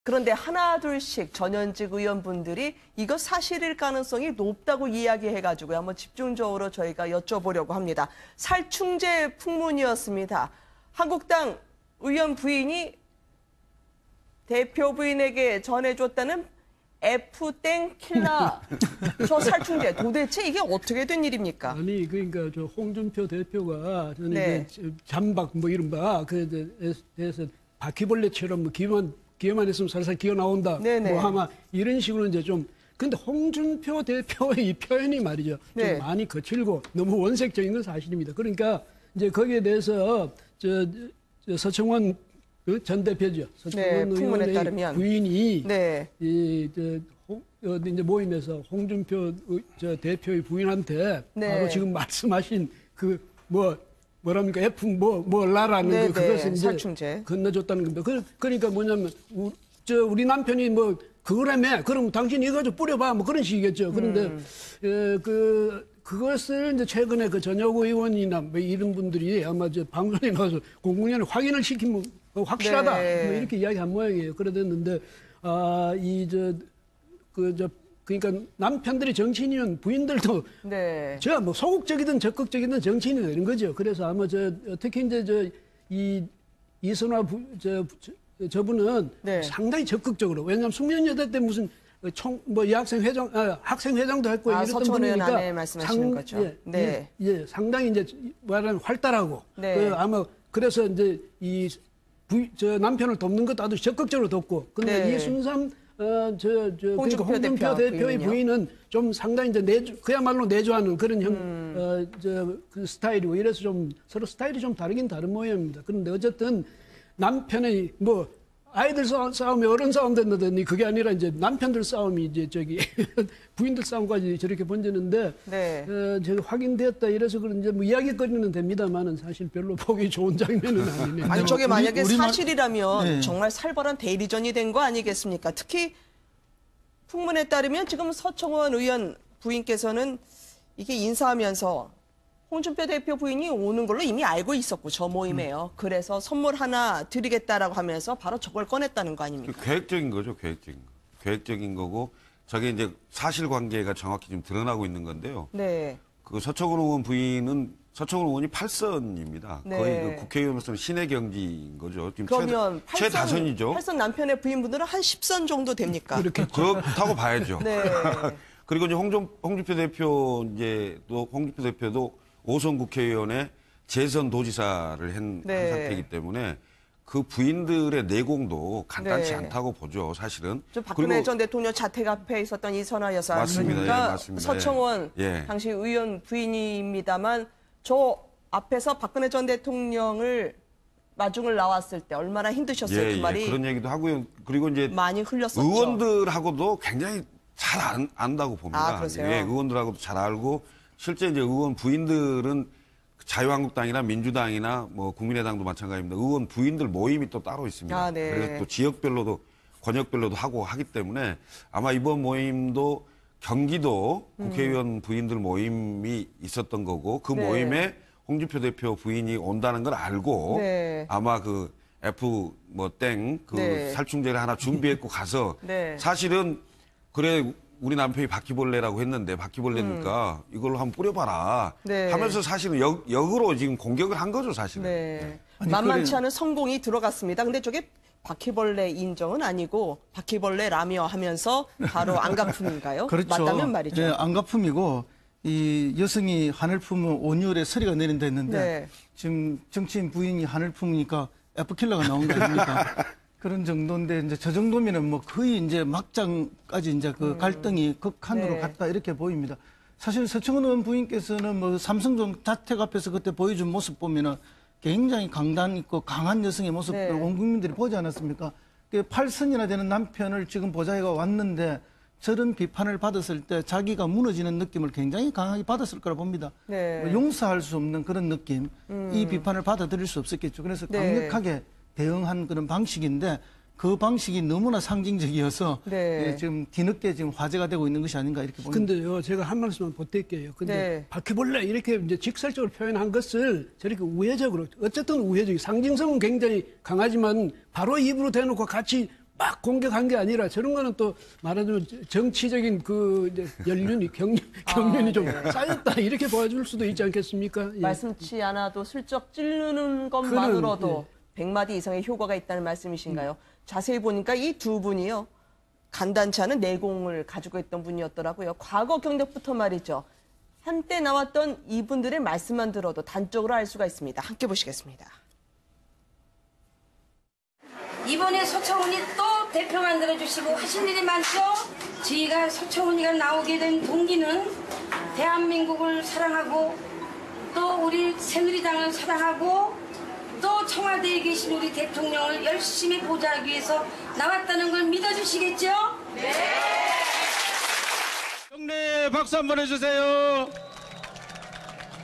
그런데 하나둘씩 전현직 의원분들이 이거 사실일 가능성이 높다고 이야기해가지고 한번 집중적으로 저희가 여쭤보려고 합니다. 살충제 풍문이었습니다. 한국당 의원 부인이 대표 부인에게 전해줬다는 F땡 킬라 저 살충제 도대체 이게 어떻게 된 일입니까? 아니 그러니까 저 홍준표 대표가 저는 네. 이제 잠박 뭐 이른바 그래서 바퀴벌레처럼 뭐 기회만 있으면 살살 기어 나온다. 네네. 뭐 아마 이런 식으로 이제 좀 근데 홍준표 대표의 이 표현이 말이죠. 네. 좀 많이 거칠고 너무 원색적인 건 사실입니다. 그러니까 이제 거기에 대해서 저 서청원 전 대표죠. 서청원 네, 풍문에 의원의 따르면. 부인이 네. 어디 이제 모임에서 홍준표 저 대표의 부인한테 네. 바로 지금 말씀하신 그 뭐랍니까 F 라라는 네, 그것을 네, 이제 살충제. 건너줬다는 겁니다. 그러니까 뭐냐면 우리 남편이 뭐 그거라며 그럼 당신이 이거 좀 뿌려봐 뭐 그런 식이겠죠. 그런데 그것을 이제 최근에 그 전혁우 의원이나 뭐 이런 분들이 아마 저 방송에 나와서 공공연히 확인을 시키면 확실하다 네. 뭐 이렇게 이야기한 모양이에요. 그러됐는데 그러니까 남편들이 정치인이면 부인들도 네. 저 뭐 소극적이든 적극적이든 정치인이 되는 거죠. 그래서 아마 특히 이제 이선화 저분은 네. 상당히 적극적으로 왜냐하면 숙련여대 때 무슨 학생회장도 했고 이랬던 서청원 의원 분이니까 안에 말씀하시는 거죠. 네. 상당히 이제 말하면 활달하고 네. 아마 그래서 이제 저 남편을 돕는 것도 아주 적극적으로 돕고 근데 네. 이순삼 홍준표 홍준표 대표의 부인은요? 부인은 좀 상당히 이제 그야말로 내조하는 그런 그 스타일이고 이래서 좀 서로 스타일이 좀 다르긴 다른 모양입니다. 그런데 어쨌든 남편의 뭐 아이들 싸움이 어른 싸움 된다더니 그게 아니라 이제 남편들 싸움이 이제 부인들 싸움까지 저렇게 번지는데 네. 제가 확인됐다 이래서 그런지 뭐 이야기거리는 됩니다만은 사실 별로 보기 좋은 장면은 아니네요. 아니 저게 만약에 우리말- 사실이라면 네. 정말 살벌한 대리전이 된 거 아니겠습니까? 특히 풍문에 따르면 지금 서청원 의원 부인께서는 이게 인사하면서 홍준표 대표 부인이 오는 걸로 이미 알고 있었고 저 모임에요. 그래서 선물 하나 드리겠다라고 하면서 바로 저걸 꺼냈다는 거 아닙니까? 계획적인 거죠, 계획적인 거. 계획적인 거고 저게 이제 사실관계가 정확히 좀 드러나고 있는 건데요. 네. 그 서청원 의원 부인은 서청원 의원이 8선입니다. 네. 거의 그 국회의원으로서는 신의 경지인 거죠. 지금 그러면 최다선이죠. 8선 남편의 부인분들은 한 10선 정도 됩니까? 그렇다고 봐야죠. 네. 그리고 이제 홍준표 대표도 5선 국회의원의 재선 도지사를 한 네. 상태이기 때문에 그 부인들의 내공도 간단치 네. 않다고 보죠, 사실은. 좀 박근혜 전 대통령 자택 앞에 있었던 이선화 여사. 맞습니다. 그러니까 예, 맞습니다. 서청원 예. 당시 의원 부인입니다만 저 앞에서 박근혜 전 대통령을 마중을 나왔을 때 얼마나 힘드셨어요. 그 말이 그런 얘기도 하고요. 그리고 이제 많이 흘렸었죠. 의원들하고도 굉장히 잘 안다고 봅니다. 아, 그러세요? 예, 의원들하고도 잘 알고 실제 이제 의원 부인들은 자유한국당이나 민주당이나 뭐 국민의당도 마찬가지입니다. 의원 부인들 모임이 또 따로 있습니다. 아, 네. 그래서 또 지역별로도 권역별로도 하기 때문에 아마 이번 모임도 경기도 국회의원 부인들 모임이 있었던 거고 그 네. 모임에 홍준표 대표 부인이 온다는 걸 알고 네. 아마 그 네. 살충제를 하나 준비했고 가서 네. 사실은 그래 우리 남편이 바퀴벌레라고 했는데 바퀴벌레니까 이걸로 한번 뿌려봐라 네. 하면서 사실은 역으로 지금 공격을 한 거죠 사실은. 네. 아니, 만만치 않은 성공이 들어갔습니다. 근데 저게 바퀴벌레 인정은 아니고 바퀴벌레라며 하면서 바로 안가품인가요? 그렇죠. 맞다면 말이죠. 네, 안가품이고 이 여성이 하늘 품은 온유월에 서리가 내린다 했는데 네. 지금 정치인 부인이 하늘 품으니까 F킬러가 나온 거 아닙니까? 그런 정도인데 이제 저 정도면은 뭐 거의 이제 막장까지 이제 그 갈등이 극한으로 네. 갔다 이렇게 보입니다. 사실 서청원 의원 부인께서는 뭐 삼성동 자택 앞에서 그때 보여준 모습 보면은 굉장히 강단 있고 강한 여성의 모습을 네. 온 국민들이 보지 않았습니까? 8선이나 되는 남편을 지금 보좌해가 왔는데 저런 비판을 받았을 때 자기가 무너지는 느낌을 굉장히 강하게 받았을 거라 봅니다. 네. 뭐 용서할 수 없는 그런 느낌, 이 비판을 받아들일 수 없었겠죠. 그래서 네. 강력하게 대응한 그런 방식인데 그 방식이 너무나 상징적이어서 네. 예, 지금 뒤늦게 지금 화제가 되고 있는 것이 아닌가 이렇게 봅니다. 근데요, 제가 한 말씀만 보탤게요. 근데 네. 바퀴벌레 이렇게 이제 직설적으로 표현한 것을 저렇게 우회적으로, 어쨌든 우회적, 상징성은 굉장히 강하지만 바로 입으로 대놓고 같이 막 공격한 게 아니라 저런 거는 또 말하자면 정치적인 그 이제 연륜이 경륜이 좀 쌓였다 이렇게 보여줄 수도 있지 않겠습니까? 예. 말씀치 않아도 슬쩍 찌르는 것만으로도 100마디 이상의 효과가 있다는 말씀이신가요? 자세히 보니까 이 두 분이요. 간단치 않은 내공을 가지고 있던 분이었더라고요. 과거 경력부터 말이죠. 한때 나왔던 이분들의 말씀만 들어도 단적으로 알 수가 있습니다. 함께 보시겠습니다. 이번에 서청훈이 또 대표 만들어주시고 하신 일이 많죠? 저희가 서청훈이가 나오게 된 동기는 대한민국을 사랑하고 또 우리 새누리당을 사랑하고 또 청와대에 계신 우리 대통령을 열심히 보좌하기 위해서 나왔다는 걸 믿어주시겠죠? 네! 경례 박수 한번 해주세요.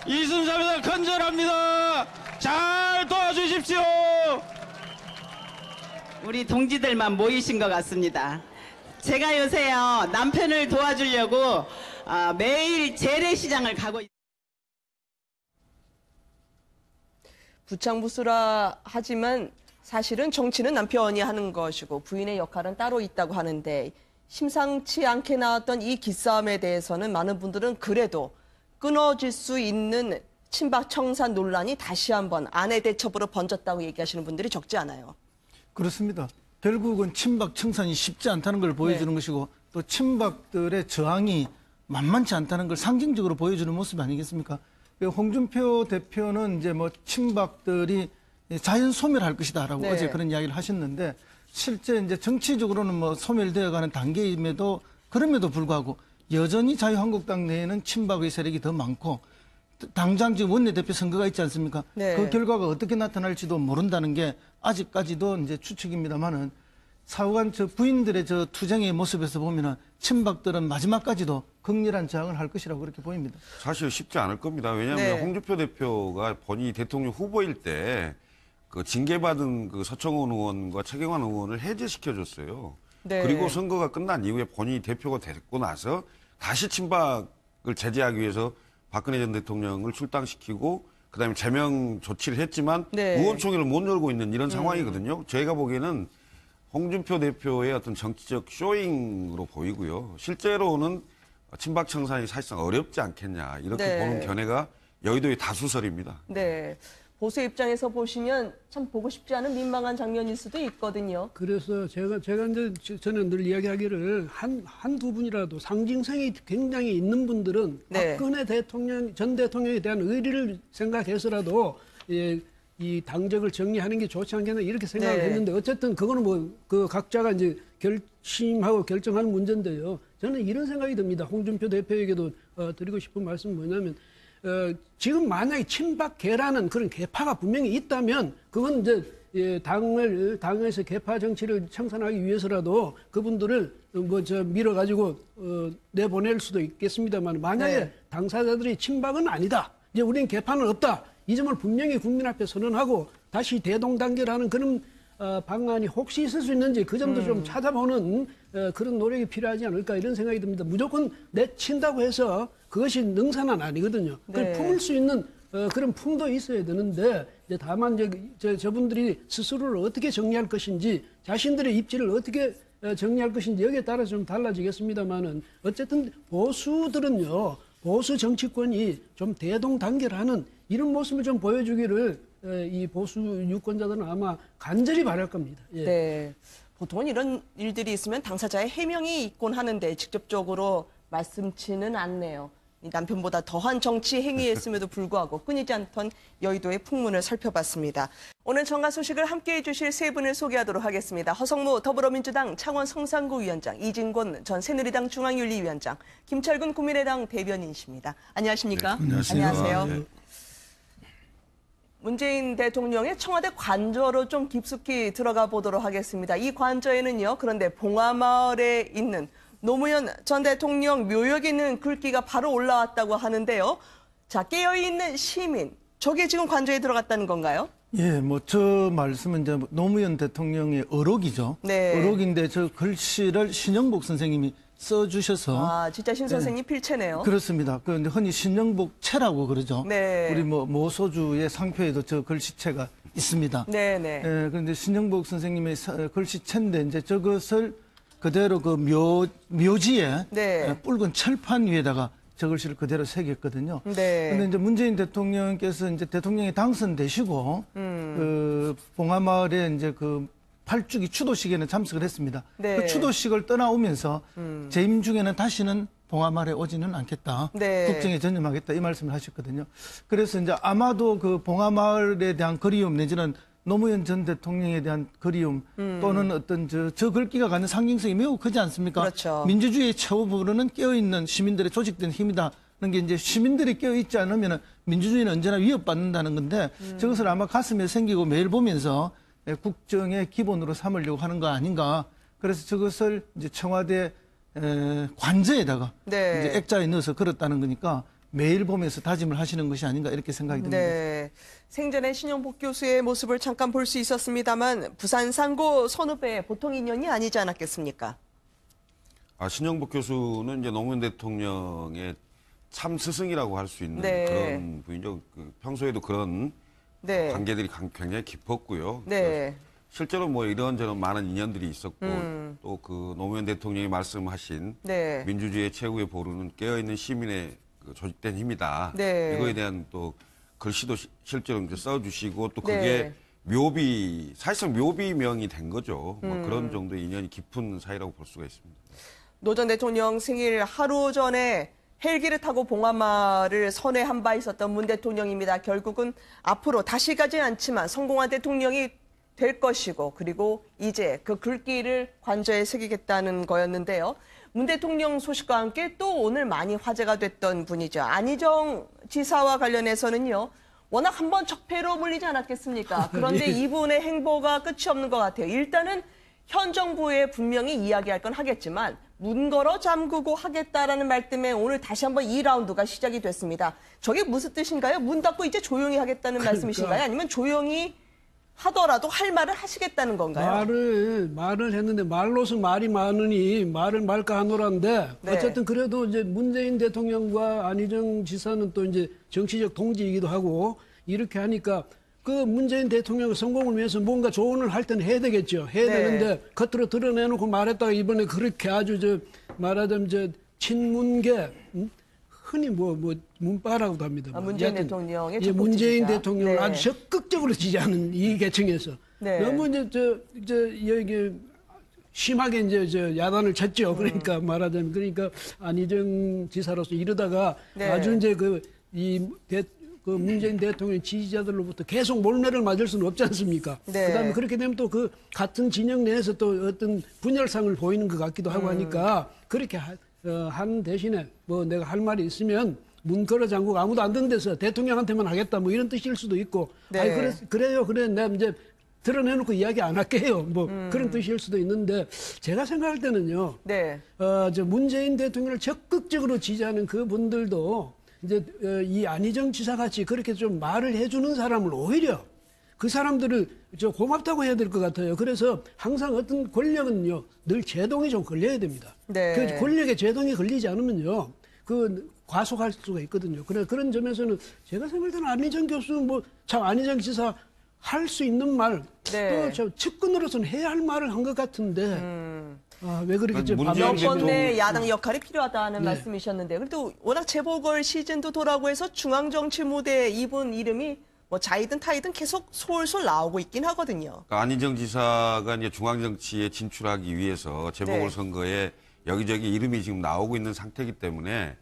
이순삼이다 건전합니다. 잘 도와주십시오. 우리 동지들만 모이신 것 같습니다. 제가 요새요 남편을 도와주려고 매일 재래시장을 가고 있습니다. 부창부수라 하지만 사실은 정치는 남편이 하는 것이고 부인의 역할은 따로 있다고 하는데 심상치 않게 나왔던 이 기싸움에 대해서는 많은 분들은 그래도 끊어질 수 있는 친박 청산 논란이 다시 한번 아내 대첩으로 번졌다고 얘기하시는 분들이 적지 않아요. 그렇습니다. 결국은 친박 청산이 쉽지 않다는 걸 보여주는 것이고 또 친박들의 저항이 만만치 않다는 걸 상징적으로 보여주는 모습 아니겠습니까? 홍준표 대표는 이제 뭐 친박들이 자연 소멸할 것이다라고 네. 어제 그런 이야기를 하셨는데 실제 이제 정치적으로는 뭐 소멸되어가는 단계임에도 그럼에도 불구하고 여전히 자유한국당 내에는 친박의 세력이 더 많고 당장 지금 원내대표 선거가 있지 않습니까? 네. 그 결과가 어떻게 나타날지도 모른다는 게 아직까지도 이제 추측입니다만은 사후간 저 부인들의 저 투쟁의 모습에서 보면은 친박들은 마지막까지도 극렬한 저항을 할 것이라고 그렇게 보입니다. 사실 쉽지 않을 겁니다. 왜냐하면 네. 홍준표 대표가 본인이 대통령 후보일 때 그 징계받은 그 서청원 의원과 최경환 의원을 해제시켜줬어요. 네. 그리고 선거가 끝난 이후에 본인이 대표가 됐고 나서 다시 친박을 제재하기 위해서 박근혜 전 대통령을 출당시키고 그다음에 제명 조치를 했지만 네. 의원총회를 못 열고 있는 이런 상황이거든요. 저희가 보기에는 홍준표 대표의 어떤 정치적 쇼잉으로 보이고요. 실제로는 친박 청산이 사실상 어렵지 않겠냐 이렇게 네. 보는 견해가 여의도의 다수설입니다. 네. 보수 입장에서 보시면 참 보고 싶지 않은 민망한 장면일 수도 있거든요. 그래서 제가 이제 저는 늘 이야기하기를 한두 분이라도 상징성이 굉장히 있는 분들은 네. 박근혜 전 대통령에 대한 의리를 생각해서라도 이 당적을 정리하는 게 좋지 않겠나 이렇게 생각을 네. 했는데 어쨌든 그거는 뭐 그 각자가 이제 결심하고 결정하는 문제인데요. 저는 이런 생각이 듭니다. 홍준표 대표에게도 드리고 싶은 말씀은 뭐냐면 지금 만약에 친박계라는 그런 계파가 분명히 있다면 그건 이제 당에서 계파 정치를 청산하기 위해서라도 그분들을 밀어가지고 내보낼 수도 있겠습니다만 만약에 네. 당사자들이 친박은 아니다. 이제 우리는 계파는 없다. 이 점을 분명히 국민 앞에 선언하고 다시 대동단결하는 그런 방안이 혹시 있을 수 있는지 그 점도 좀 찾아보는 그런 노력이 필요하지 않을까 이런 생각이 듭니다. 무조건 내친다고 해서 그것이 능사는 아니거든요. 그걸 네. 품을 수 있는 그런 품도 있어야 되는데 이제 다만 저분들이 스스로를 어떻게 정리할 것인지 자신들의 입지를 어떻게 정리할 것인지 여기에 따라서 좀 달라지겠습니다만은 어쨌든 보수들은요. 보수 정치권이 좀 대동단결하는 이런 모습을 좀 보여주기를 이 보수 유권자들은 아마 간절히 바랄 겁니다. 예. 네. 보통은 이런 일들이 있으면 당사자의 해명이 있곤 하는데 직접적으로 말씀치는 않네요. 이 남편보다 더한 정치 행위였음에도 불구하고 끊이지 않던 여의도의 풍문을 살펴봤습니다. 오늘 정가 소식을 함께해 주실 세 분을 소개하도록 하겠습니다. 허성무 더불어민주당 창원 성산구 위원장, 이진곤 전 새누리당 중앙윤리위원장, 김철근 국민의당 대변인이십니다. 안녕하십니까? 네, 안녕하세요. 네. 문재인 대통령의 청와대 관저로 좀 깊숙이 들어가 보도록 하겠습니다. 이 관저에는요, 그런데 봉화마을에 있는 노무현 전 대통령 묘역에 있는 글귀가 바로 올라왔다고 하는데요. 자, 깨어있는 시민, 저게 지금 관저에 들어갔다는 건가요? 예, 뭐 저 말씀은 이제 노무현 대통령의 어록이죠. 네. 어록인데 저 글씨를 신영복 선생님이 써주셔서 아, 진짜 신 선생님 필체네요. 그렇습니다. 그런데 흔히 신영복 채라고 그러죠. 네. 우리 뭐 모소주의 상표에도 저 글씨체가 있습니다. 네네. 그런데 신영복 선생님의 글씨체인데 이제 저것을 그대로 그 묘지에 네. 붉은 철판 위에다가 저 글씨를 그대로 새겼거든요. 네. 그런데 이제 문재인 대통령께서 이제 대통령이 당선되시고 그 봉하마을에 이제 그 8주기 추도식에는 참석을 했습니다. 네. 그 추도식을 떠나오면서 재임 중에는 다시는 봉하마을에 오지는 않겠다. 네. 국정에 전념하겠다. 이 말씀을 하셨거든요. 그래서 이제 아마도 그 봉하마을에 대한 그리움 내지는 노무현 전 대통령에 대한 그리움 또는 어떤 저 글귀가 갖는 상징성이 매우 크지 않습니까? 그렇죠. 민주주의의 최후부로는 깨어있는 시민들의 조직된 힘이다는 게 이제 시민들이 깨어있지 않으면 민주주의는 언제나 위협받는다는 건데 저것을 아마 가슴에 생기고 매일 보면서 국정의 기본으로 삼으려고 하는 거 아닌가. 그래서 저것을 이제 청와대 관저에다가 네. 이제 액자에 넣어서 걸었다는 거니까 매일 보면서 다짐을 하시는 것이 아닌가 이렇게 생각이 듭니다. 네. 생전에 신영복 교수의 모습을 잠깐 볼 수 있었습니다만 부산 상고 선후배 보통 인연이 아니지 않았겠습니까? 신영복 교수는 이제 노무현 대통령의 참 스승이라고 할 수 있는 네. 그런 분이죠. 평소에도 그런 네. 관계들이 굉장히 깊었고요. 네. 실제로 뭐 이런저런 많은 인연들이 있었고 또 그 노무현 대통령이 말씀하신 네. 민주주의의 최후의 보루는 깨어있는 시민의 그 조직된 힘이다. 네. 이거에 대한 또 글씨도 실제로 이제 써주시고 또 그게 네. 사실상 묘비명이 된 거죠. 뭐 그런 정도의 인연이 깊은 사이라고 볼 수가 있습니다. 노 전 대통령 생일 하루 전에 헬기를 타고 봉하마를 선회한 바 있었던 문 대통령입니다. 결국은 앞으로 다시 가진 않지만 성공한 대통령이 될 것이고 그리고 이제 그 글귀를 관저에 새기겠다는 거였는데요. 문 대통령 소식과 함께 또 오늘 많이 화제가 됐던 분이죠. 안희정 지사와 관련해서는요. 워낙 한번 적폐로 물리지 않았겠습니까? 그런데 예. 이분의 행보가 끝이 없는 것 같아요. 일단은 현 정부에 분명히 이야기할 건 하겠지만 문 걸어 잠그고 하겠다라는 말 때문에 오늘 다시 한번 2라운드가 시작이 됐습니다. 저게 무슨 뜻인가요? 문 닫고 이제 조용히 하겠다는 말씀이신가요? 아니면 조용히 하더라도 할 말을 하시겠다는 건가요? 말을 했는데 말로서 말이 많으니 말을 말까 하노란데 네. 어쨌든 그래도 이제 문재인 대통령과 안희정 지사는 또 이제 정치적 동지이기도 하고 이렇게 하니까 그 문재인 대통령 성공을 위해서 뭔가 조언을 할 때는 해야 되겠죠. 해야 네. 되는데 겉으로 드러내놓고 말했다가 이번에 그렇게 아주 말하자면 친문계 흔히 문파라고도 합니다. 문재인 여하튼 대통령의 예, 적극 문재인 지지자. 대통령을 네. 아주 적극적으로 지지하는 이 계층에서 네. 너무 여기 심하게 이제 야단을 쳤죠. 그러니까 말하자면 그러니까 안희정 지사로서 이러다가 네. 아주 이제 그 문재인 대통령 지지자들로부터 계속 몰매를 맞을 수는 없지 않습니까? 네. 그다음에 그렇게 되면 또 그 같은 진영 내에서 또 어떤 분열상을 보이는 것 같기도 하고 하니까 그렇게 한 대신에 뭐 내가 할 말이 있으면 문 걸어 잠그고 아무도 안 듣는 데서 대통령한테만 하겠다 뭐 이런 뜻일 수도 있고 네. 아니 그래요 내가 이제 드러내놓고 이야기 안 할게요 뭐 그런 뜻일 수도 있는데 제가 생각할 때는요 네. 저 문재인 대통령을 적극적으로 지지하는 그 분들도 이제 이 안희정 지사 같이 그렇게 좀 말을 해주는 사람을 오히려 그 사람들을 고맙다고 해야 될 것 같아요. 그래서 항상 어떤 권력은요 늘 제동이 좀 걸려야 됩니다. 네. 그 권력에 제동이 걸리지 않으면요 그 과속할 수가 있거든요. 그런 점에서는 제가 생각할 때는 안희정 교수는 참 안희정 지사 할 수 있는 말, 네. 또 측근으로서는 해야 할 말을 한 것 같은데 왜 그렇게 아니, 문재인 여권내 대통령- 야당 역할이 필요하다는 네. 말씀이셨는데 그래도 워낙 재보궐 시즌도 돌아오고 해서 중앙정치 무대에 이분 이름이 뭐 자이든 타이든 계속 솔솔 나오고 있긴 하거든요. 그러니까 안희정 지사가 이제 중앙정치에 진출하기 위해서 재보궐선거에 여기저기 이름이 지금 나오고 있는 상태이기 때문에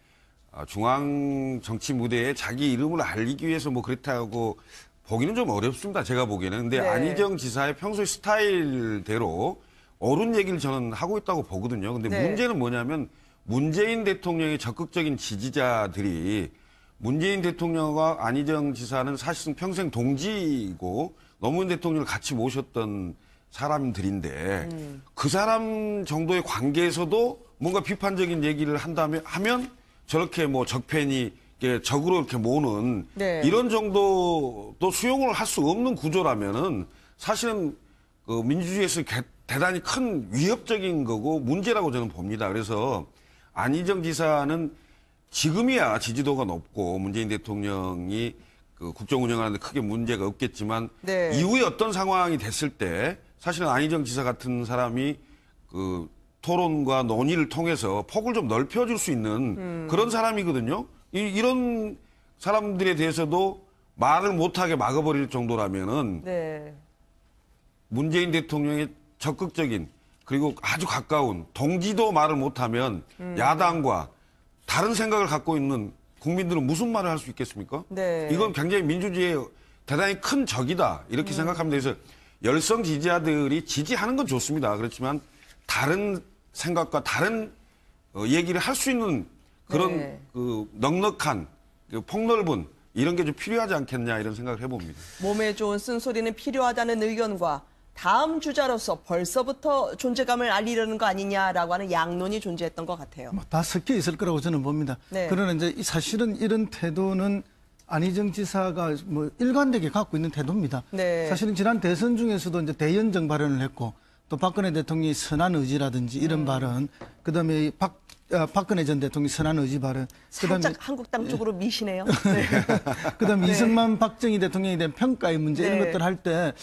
중앙정치 무대에 자기 이름을 알리기 위해서 뭐 그렇다고 보기는 좀 어렵습니다. 제가 보기에는. 근데 네. 안희정 지사의 평소의 스타일대로 옳은 얘기를 저는 하고 있다고 보거든요. 근데 네. 문제는 뭐냐면 문재인 대통령의 적극적인 지지자들이 문재인 대통령과 안희정 지사는 사실상 평생 동지이고 노무현 대통령을 같이 모셨던 사람들인데 그 사람 정도의 관계에서도 뭔가 비판적인 얘기를 하면 저렇게 뭐 적폐니 적으로 이렇게 모으는 네. 이런 정도도 수용을 할 수 없는 구조라면은 사실은 그 민주주의에서 대단히 큰 위협적인 거고 문제라고 저는 봅니다. 그래서 안희정 지사는 지금이야 지지도가 높고 문재인 대통령이 그 국정 운영하는데 크게 문제가 없겠지만 네. 이후에 어떤 상황이 됐을 때 사실은 안희정 지사 같은 사람이 그 토론과 논의를 통해서 폭을 좀 넓혀줄 수 있는 그런 사람이거든요. 이런 사람들에 대해서도 말을 못하게 막아버릴 정도라면은 네. 문재인 대통령의 적극적인 그리고 아주 가까운 동지도 말을 못하면 야당과 다른 생각을 갖고 있는 국민들은 무슨 말을 할 수 있겠습니까? 네. 이건 굉장히 민주주의의 대단히 큰 적이다. 이렇게 생각하면 돼서 열성 지지자들이 지지하는 건 좋습니다. 그렇지만 다른 생각과 다른 얘기를 할 수 있는 그런 네. 그 넉넉한 그 폭넓은 이런 게 좀 필요하지 않겠냐 이런 생각을 해봅니다. 몸에 좋은 쓴소리는 필요하다는 의견과 다음 주자로서 벌써부터 존재감을 알리려는 거 아니냐라고 하는 양론이 존재했던 것 같아요. 다 섞여 있을 거라고 저는 봅니다. 네. 그러나 이제 사실은 이런 태도는 안희정 지사가 뭐 일관되게 갖고 있는 태도입니다. 네. 사실은 지난 대선 중에서도 이제 대연정 발언을 했고 또 박근혜 대통령이 선한 의지라든지 이런 발언, 그다음에 박근혜 전 대통령이 선한 의지 발언, 그다음에 살짝 한국당 쪽으로 미시네요. 네. 그다음에 이승만 박정희 대통령에 대한 평가의 문제 이런 네. 것들 할 때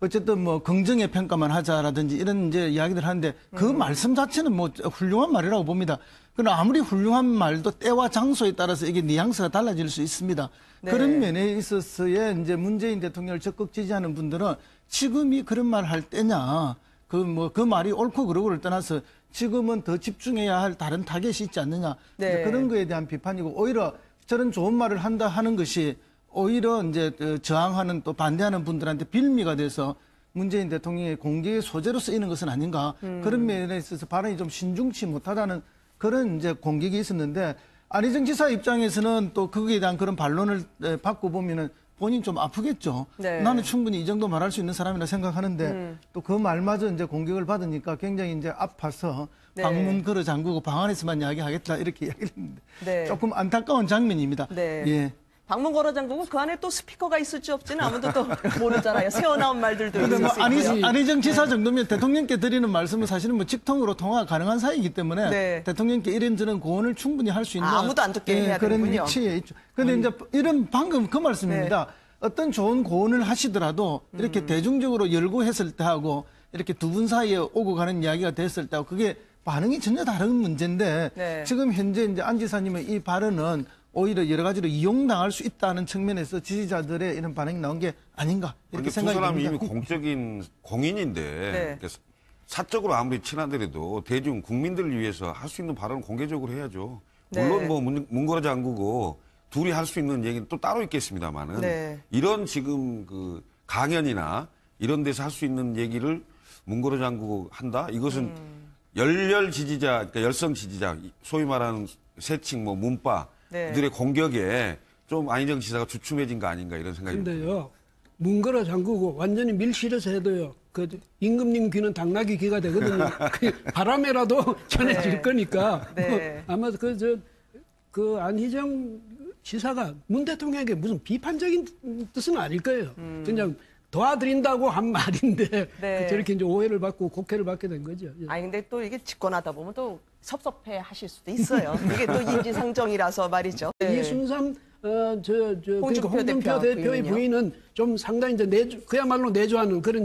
어쨌든 뭐 긍정의 평가만 하자라든지 이런 이제 이야기들 하는데 그 말씀 자체는 뭐 훌륭한 말이라고 봅니다. 그러나 아무리 훌륭한 말도 때와 장소에 따라서 이게 뉘앙스가 달라질 수 있습니다. 네. 그런 면에 있어서의 이제 문재인 대통령을 적극 지지하는 분들은 지금이 그런 말 할 때냐, 그 말이 옳고 그르고를 떠나서 지금은 더 집중해야 할 다른 타겟이 있지 않느냐, 네. 이제 그런 거에 대한 비판이고 오히려 저런 좋은 말을 한다 하는 것이 오히려 이제 저항하는 또 반대하는 분들한테 빌미가 돼서 문재인 대통령의 공개의 소재로 쓰이는 것은 아닌가 그런 면에 있어서 발언이 좀 신중치 못하다는 그런 이제 공격이 있었는데 안희정 지사 입장에서는 또 거기에 대한 그런 반론을 받고 보면은 본인 좀 아프겠죠. 네. 나는 충분히 이 정도 말할 수 있는 사람이라 생각하는데 또 그 말마저 이제 공격을 받으니까 굉장히 이제 아파서 네. 방문 걸어 잠그고 방 안에서만 이야기하겠다 이렇게 이야기를 했는데 네. 조금 안타까운 장면입니다. 네. 예. 방문 걸어 잠그고 그 안에 또 스피커가 있을지 없지는 아무도 또 모르잖아요. 새어나온 말들도 근데 있을 뭐 수 있고요. 안희정 지사 정도면 대통령께 드리는 말씀은 사실은 뭐 직통으로 통화 가능한 사이이기 때문에 네. 대통령께 이런저런 고언을 충분히 할 수 있는 아무도 안 듣게 해야 그런 되는군요. 위치에 있죠. 그런데 이제 이런 방금 그 말씀입니다. 네. 어떤 좋은 고언을 하시더라도 이렇게 대중적으로 열고 했을 때하고 이렇게 두 분 사이에 오고 가는 이야기가 됐을 때하고 그게 반응이 전혀 다른 문제인데 네. 지금 현재 이제 안 지사님의 이 발언은 오히려 여러 가지로 이용당할 수 있다는 측면에서 지지자들의 이런 반응이 나온 게 아닌가 이렇게 두 생각이 사람이 듭니다. 이미 공적인 공인인데 네. 그러니까 사적으로 아무리 친하더라도 대중 국민들을 위해서 할 수 있는 발언은 공개적으로 해야죠. 물론 네. 뭐 문 걸어 잠그고 둘이 할 수 있는 얘기는 또 따로 있겠습니다만은 네. 이런 지금 그 강연이나 이런 데서 할 수 있는 얘기를 문 걸어 잠그고 한다? 이것은 열렬 지지자, 그러니까 열성 지지자, 소위 말하는 새칭, 뭐 문파 네. 들의 공격에 좀 안희정 지사가 주춤해진 거 아닌가 이런 생각이 듭니다. 근데요, 문 걸어 잠그고 완전히 밀실에서 해도요, 그 임금님 귀는 당나귀 귀가 되거든요. 그 바람에라도 전해질 네. 거니까. 네. 아마 그 안희정 지사가 문 대통령에게 무슨 비판적인 뜻은 아닐 거예요. 그냥 도와드린다고 한 말인데 네. 저렇게 이제 오해를 받고 곡해를 받게 된 거죠. 예. 아니 근데 또 이게 집권하다 보면 또 섭섭해 하실 수도 있어요. 이게 또 인지상정이라서 말이죠. 네. 이순삼 그러니까 홍준표 홍준표 대표 대표의 부인이요? 부인은 좀 상당히 이제 그야말로 내조하는 그런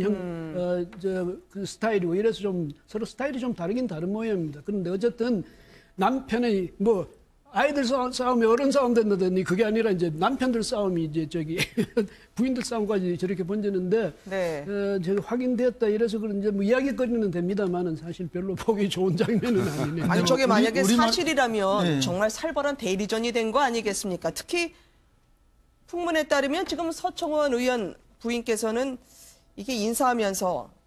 그 스타일이고 이래서 좀 서로 스타일이 좀 다르긴 다른 모양입니다. 그런데 어쨌든 남편의 뭐 아이들 싸움이 어른 싸움 된다더니 그게 아니라 이제 남편들 싸움이 이제 부인들 싸움까지 저렇게 번지는데 네. 확인됐다 이래서 그런지 뭐 이야기거리는 됩니다만은 사실 별로 보기 좋은 장면은 아니네요. 아니 저게 만약에 우리말- 사실이라면 네. 정말 살벌한 대리전이 된 거 아니겠습니까? 특히 풍문에 따르면 지금 서청원 의원 부인께서는 이게 인사하면서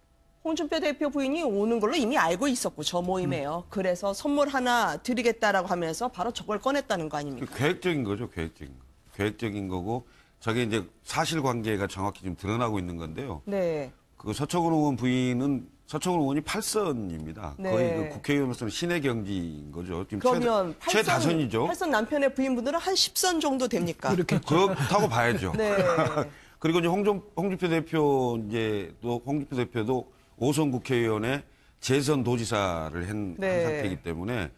홍준표 대표 부인이 오는 걸로 이미 알고 있었고 저 모임에요. 그래서 선물 하나 드리겠다라고 하면서 바로 저걸 꺼냈다는 거 아닙니까? 계획적인 거죠, 계획적인 거. 계획적인 거고, 저게 이제 사실관계가 정확히 지금 드러나고 있는 건데요. 네. 그 서청원 의원 부인은, 서청원 의원이 8선입니다. 네. 거의 그 국회의원으로서는 신의 경지인 거죠. 지금 그러면 최다선이죠. 8선 남편의 부인분들은 한 10선 정도 됩니까? 그렇다고 봐야죠. 네. 그리고 이제 홍준표 대표도 5선 국회의원의 재선 도지사를 한 네. 상태이기 때문에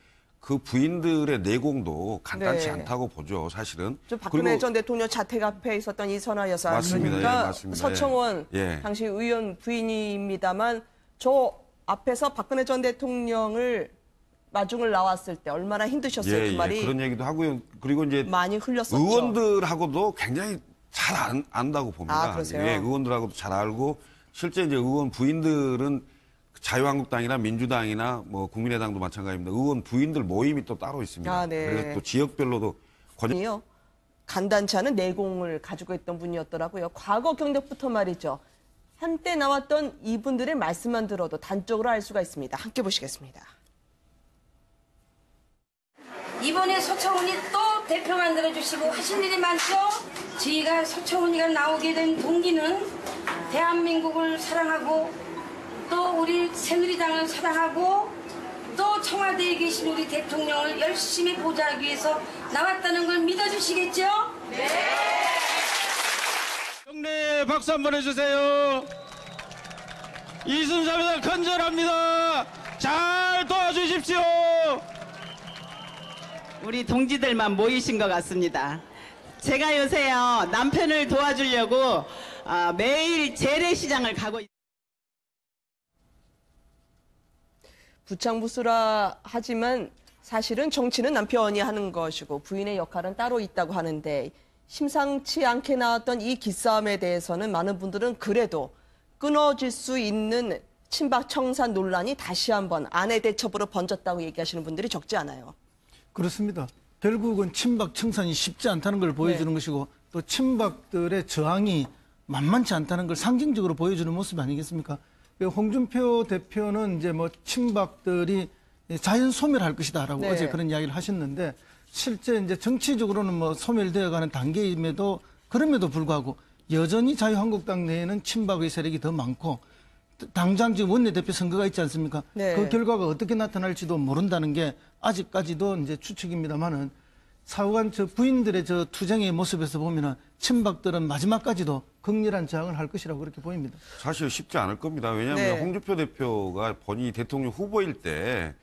그 부인들의 내공도 간단치 네. 않다고 보죠, 사실은. 저 박근혜 그리고 전 대통령 자택 앞에 있었던 이선화 여사. 맞습니다. 그러니까 예, 맞습니다. 서청원 예. 당시 의원 부인입니다만 저 앞에서 박근혜 전 대통령을 마중을 나왔을 때 얼마나 힘드셨어요. 예, 그 말이 그런 얘기도 하고요. 그리고 이제 많이 흘렸었죠. 의원들하고도 굉장히 잘 안다고 봅니다. 아, 그러세요? 예, 의원들하고도 잘 알고 실제 이제 의원 부인들은 자유한국당이나 민주당이나 뭐 국민의당도 마찬가지입니다. 의원 부인들 모임이 또 따로 있습니다. 아, 네. 그래서 또 지역별로도 이요. 간단치 않은 내공을 가지고 있던 분이었더라고요. 과거 경력부터 말이죠. 한때 나왔던 이분들의 말씀만 들어도 단적으로 알 수가 있습니다. 함께 보시겠습니다. 이번에 서청훈이 또 대표 만들어주시고 하신 일이 많죠? 저희가 서청훈이가 나오게 된 동기는 대한민국을 사랑하고 또 우리 새누리당을 사랑하고 또 청와대에 계신 우리 대통령을 열심히 보좌하기 위해서 나왔다는 걸 믿어주시겠죠? 네. 경례 박수 한번 해주세요. 이순사입니다. 간절합니다. 잘 도와주십시오. 우리 동지들만 모이신 것 같습니다. 제가 요새요 남편을 도와주려고 매일 재래시장을 가고 있습니다. 부창부수라 하지만 사실은 정치는 남편이 하는 것이고 부인의 역할은 따로 있다고 하는데 심상치 않게 나왔던 이 기싸움에 대해서는 많은 분들은 그래도 끊어질 수 있는 친박 청산 논란이 다시 한번 아내 대첩으로 번졌다고 얘기하시는 분들이 적지 않아요. 그렇습니다. 결국은 친박 청산이 쉽지 않다는 걸 보여주는 것이고 또 친박들의 저항이 만만치 않다는 걸 상징적으로 보여주는 모습 아니겠습니까? 홍준표 대표는 이제 뭐 친박들이 자연 소멸할 것이다라고 네. 어제 그런 이야기를 하셨는데 실제 이제 정치적으로는 뭐 소멸되어가는 단계임에도 그럼에도 불구하고 여전히 자유한국당 내에는 친박의 세력이 더 많고 당장 지금 원내대표 선거가 있지 않습니까? 네. 그 결과가 어떻게 나타날지도 모른다는 게 아직까지도 이제 추측입니다만은 사후간 저 부인들의 저 투쟁의 모습에서 보면은 친박들은 마지막까지도 극렬한 저항을 할 것이라고 그렇게 보입니다. 사실 쉽지 않을 겁니다. 왜냐하면 네. 홍준표 대표가 본인이 대통령 후보일 때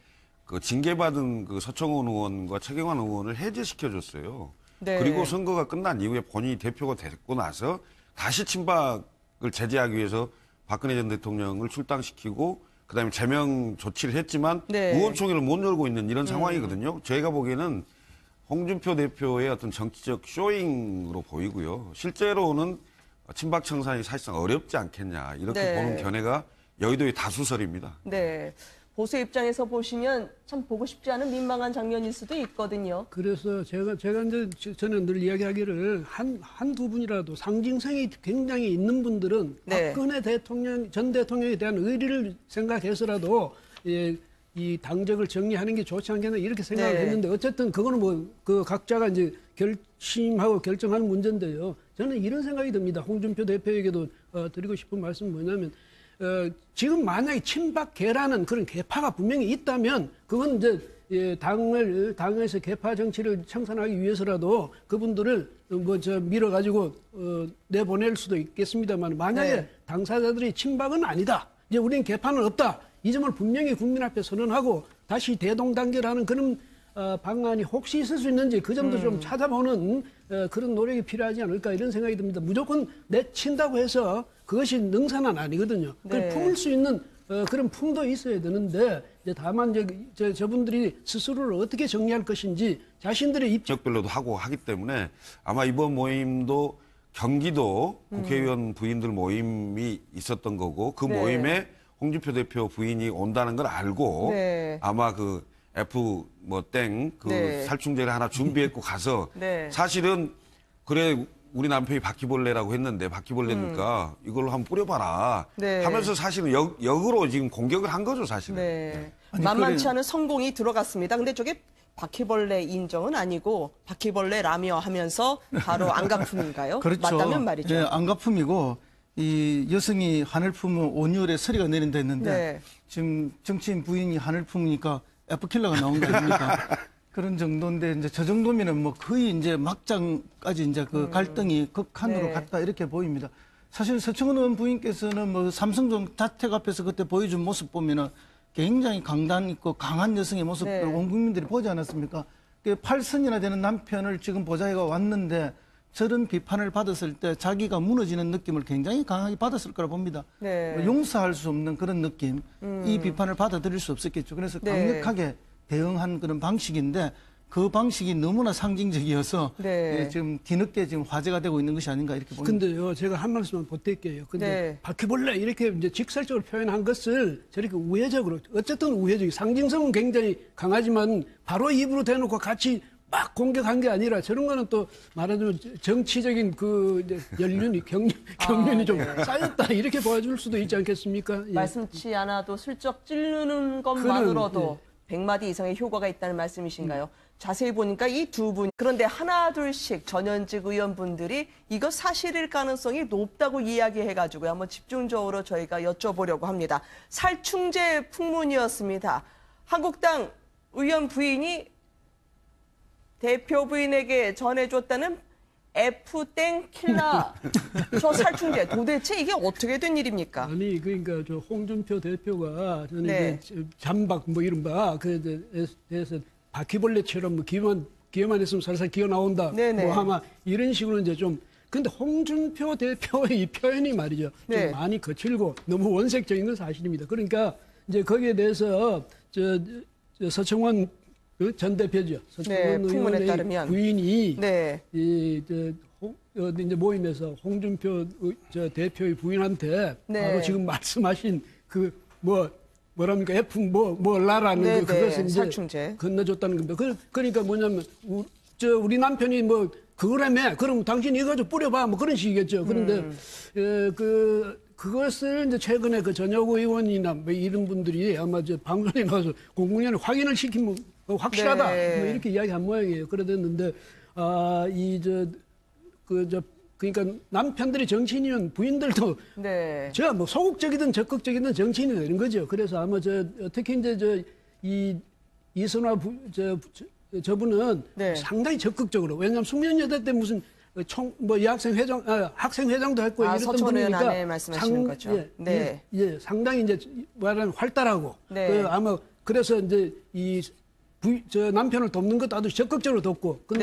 그 징계받은 그 서청원 의원과 최경환 의원을 해제시켜줬어요. 네. 그리고 선거가 끝난 이후에 본인이 대표가 됐고 나서 다시 친박을 제재하기 위해서 박근혜 전 대통령을 출당시키고 그다음에 제명 조치를 했지만 네. 의원총회를 못 열고 있는 이런 상황이거든요. 저희가 보기에는 홍준표 대표의 어떤 정치적 쇼잉으로 보이고요. 실제로는 친박 청산이 사실상 어렵지 않겠냐 이렇게 네. 보는 견해가 여의도의 다수설입니다. 네. 보수 입장에서 보시면 참 보고 싶지 않은 민망한 장면일 수도 있거든요. 그래서 제가 이제 저는 늘 이야기하기를 한두 분이라도 상징성이 굉장히 있는 분들은 네. 박근혜 전 대통령에 대한 의리를 생각해서라도 이 당적을 정리하는 게 좋지 않겠나 이렇게 생각을 네. 했는데 어쨌든 그거는 뭐 그 각자가 이제 결심하고 결정하는 문제인데요. 저는 이런 생각이 듭니다. 홍준표 대표에게도 드리고 싶은 말씀은 뭐냐면 지금 만약에 친박계라는 그런 계파가 분명히 있다면 그건 이제 당에서 계파 정치를 청산하기 위해서라도 그분들을 밀어가지고 내보낼 수도 있겠습니다만 만약에 네. 당사자들이 친박은 아니다. 이제 우리는 계파는 없다. 이 점을 분명히 국민 앞에 선언하고 다시 대동단결하는 그런 방안이 혹시 있을 수 있는지 그 점도 좀 찾아보는 그런 노력이 필요하지 않을까 이런 생각이 듭니다. 무조건 내친다고 해서 그것이 능사는 아니거든요. 그걸 네. 품을 수 있는 그런 품도 있어야 되는데 이제 다만 저분들이 스스로를 어떻게 정리할 것인지 자신들의 지역별로도 하고 하기 때문에 아마 이번 모임도 경기도 국회의원 부인들 모임이 있었던 거고 그 네. 모임에 홍준표 대표 부인이 온다는 걸 알고 네. 아마 그 F 그 네. 살충제를 하나 준비했고 가서 네. 사실은 그래 우리 남편이 바퀴벌레라고 했는데 바퀴벌레니까 이걸로 한번 뿌려봐라 네. 하면서 사실은 역으로 지금 공격을 한 거죠 사실은. 네. 아니, 만만치 그래- 않은 성공이 들어갔습니다. 근데 저게 바퀴벌레 인정은 아니고 바퀴벌레라며 하면서 바로 안가품인가요? 그렇죠. 맞다면 말이죠. 예, 안가품이고 이 여성이 하늘 품은 온유월에 서리가 내린다 했는데 네. 지금 정치인 부인이 하늘 품으니까 F킬러가 나온 거 아닙니까? 그런 정도인데 이제 저 정도면은 뭐 거의 이제 막장까지 이제 그 갈등이 극한으로 네. 갔다 이렇게 보입니다. 사실 서청원 의원 부인께서는 뭐 삼성동 자택 앞에서 그때 보여준 모습 보면은 굉장히 강단 있고 강한 여성의 모습을 네. 온 국민들이 보지 않았습니까? 8선이나 되는 남편을 지금 보좌해가 왔는데 저런 비판을 받았을 때 자기가 무너지는 느낌을 굉장히 강하게 받았을 거라 봅니다. 네. 뭐 용서할 수 없는 그런 느낌, 이 비판을 받아들일 수 없었겠죠. 그래서 네. 강력하게 대응한 그런 방식인데 그 방식이 너무나 상징적이어서 네. 예, 지금 뒤늦게 지금 화제가 되고 있는 것이 아닌가 이렇게 봅니다. 근데요, 제가 한 말씀만 보탤게요. 근데 네. 바퀴벌레 이렇게 이제 직설적으로 표현한 것을 저렇게 우회적으로, 어쨌든 우회적이 상징성은 굉장히 강하지만 바로 입으로 대놓고 같이 막 공격한 게 아니라 저런 거는 또 말하자면 정치적인 그 이제 연륜이 경륜이 좀 쌓였다 이렇게 보여줄 수도 있지 않겠습니까? 예. 말씀치 않아도 슬쩍 찌르는 것만으로도 100마디 이상의 효과가 있다는 말씀이신가요? 자세히 보니까 이 두 분, 그런데 하나 둘씩 전현직 의원분들이 이거 사실일 가능성이 높다고 이야기해가지고 한번 집중적으로 저희가 여쭤보려고 합니다. 살충제 풍문이었습니다. 한국당 의원 부인이 대표 부인에게 전해줬다는 F땡 킬라 저 살충제 도대체 이게 어떻게 된 일입니까? 아니 그러니까 저 홍준표 대표가 저는 네. 이제 잠박 뭐 이른바 그에 대해서 바퀴벌레처럼 뭐 기회만 있으면 살살 기어 나온다. 네네. 뭐 아마 이런 식으로 이제 좀 근데 홍준표 대표의 이 표현이 말이죠. 네. 좀 많이 거칠고 너무 원색적인 건 사실입니다. 그러니까 이제 거기에 대해서 저 서청원 전 대표죠. 서청원 풍문에 의원의 따르면. 부인이 네. 이제 모임에서 홍준표 저 대표의 부인한테 네. 바로 지금 말씀하신 그 뭐랍니까 F 뭐라라는 네, 그것을 네. 이제 살충제. 건너줬다는 겁니다. 그러니까 뭐냐면 우리 남편이 뭐 그거라며 그럼 당신이 이거 좀 뿌려봐 뭐 그런 식이겠죠. 그런데 그것을 이제 최근에 그 전혁 의원이나 뭐 이런 분들이 아마 저 방송에 나와서 공공연히 확인을 시키면 확실하다 네. 뭐 이렇게 이야기한 모양이에요. 그러됐는데 그러니까 남편들이 정치인이면 부인들도 네. 저 뭐 소극적이든 적극적이든 정치인이 되는 거죠. 그래서 아마 특히 이제 이선화 저분은 네. 상당히 적극적으로 왜냐하면 숙련여대 때 무슨 여학생 회장 학생 회장도 했고 이랬던 서청원 의원 분이니까 안에 말씀하시는 거죠. 네. 예, 상당히 이제 말하면 활달하고 네. 아마 그래서 이제 저 남편을 돕는 것도 아주 적극적으로 돕고 근데